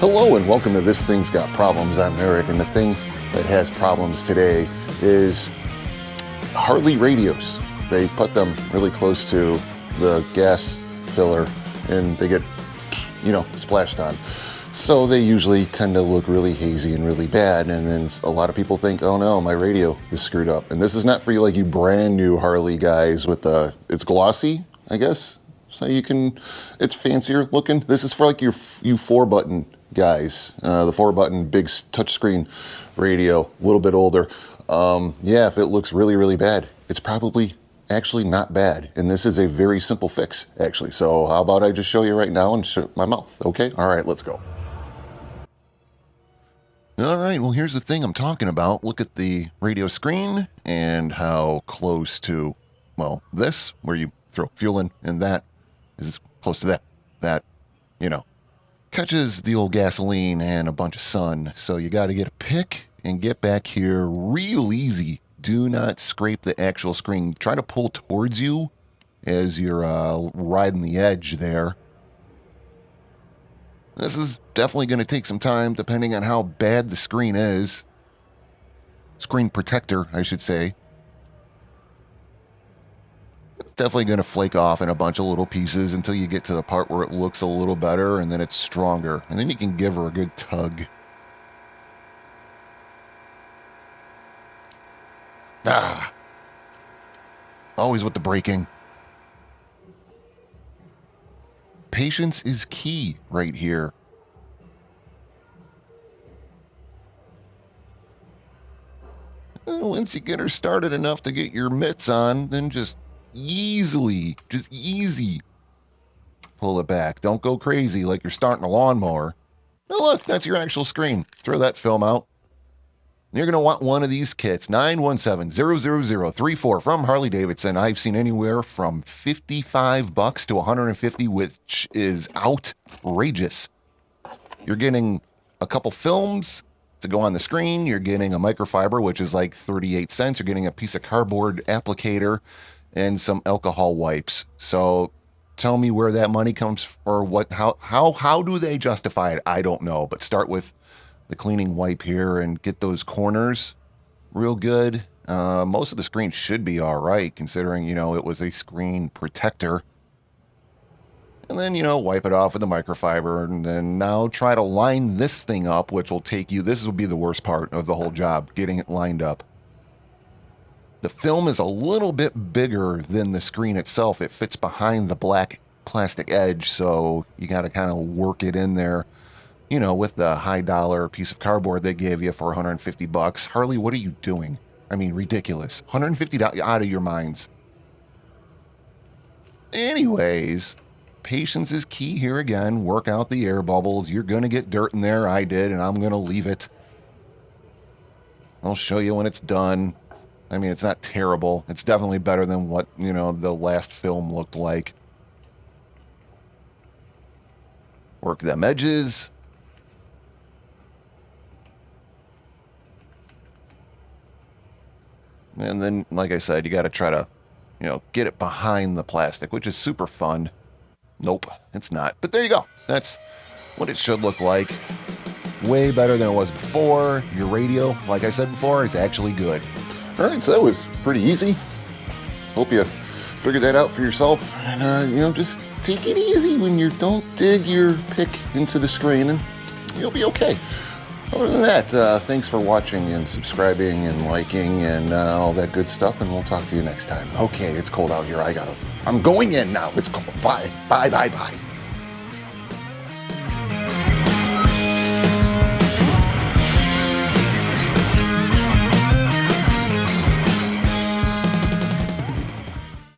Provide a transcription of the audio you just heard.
Hello and welcome to This Thing's Got Problems. I'm Eric, and the thing that has problems today is Harley radios. They put them really close to the gas filler and they get, splashed on. So they usually tend to look really hazy and really bad, and then a lot of people think, oh no, my radio is screwed up. And this is not for you, like you brand new Harley guys with it's glossy, I guess. So it's fancier looking. This is for like you 4-button guys, the 4-button big touchscreen radio, a little bit older. If it looks really, really bad, it's probably actually not bad. And this is a very simple fix, actually. So how about I just show you right now and shut my mouth, okay? All right, let's go. All right, well, here's the thing I'm talking about. Look at the radio screen and how close to, this, where you throw fuel in, and that is close to that. That, catches the old gasoline and a bunch of sun. So you got to get a pick and get back here real easy. Do not scrape the actual screen. Try to pull towards you as you're riding the edge there. This is definitely going to take some time depending on how bad the screen is. Screen protector, I should say. It's definitely going to flake off in a bunch of little pieces until you get to the part where it looks a little better, and then it's stronger. And then you can give her a good tug. Always with the braking. Patience is key right here. Once you get her started enough to get your mitts on, then just easy pull it back. Don't go crazy like you're starting a lawnmower. Now look, that's your actual screen. Throw that film out. You're going to want one of these kits. 917-00034 from Harley Davidson. I've seen anywhere from $55 to $150, which is outrageous. You're getting a couple films to go on the screen. You're getting a microfiber, which is like 38 cents. You're getting a piece of cardboard applicator and some alcohol wipes. So tell me where that money comes, or how do they justify it? I don't know, but start with the cleaning wipe here and get those corners real good. Most of the screen should be all right, considering, it was a screen protector. And then, wipe it off with the microfiber, and then now try to line this thing up, which will take you, this will be the worst part of the whole job, getting it lined up. The film is a little bit bigger than the screen itself. It fits behind the black plastic edge, so you got to kind of work it in there, with the high dollar piece of cardboard they gave you for $150. Harley, what are you doing? I mean, ridiculous. $150 out of your minds. Anyways, patience is key here again. Work out the air bubbles. You're going to get dirt in there. I did, and I'm going to leave it. I'll show you when it's done. I mean, it's not terrible. It's definitely better than what, the last film looked like. Work them edges. And then, like I said, you got to try to, get it behind the plastic, which is super fun. Nope, it's not. But there you go. That's what it should look like. Way better than it was before. Your radio, like I said before, is actually good. All right, so that was pretty easy. Hope you figured that out for yourself. And, just take it easy when you don't dig your pick into the screen, and you'll be okay. Other than that, thanks for watching and subscribing and liking and all that good stuff, and we'll talk to you next time. Okay, it's cold out here. I'm going in now. It's cold. Bye.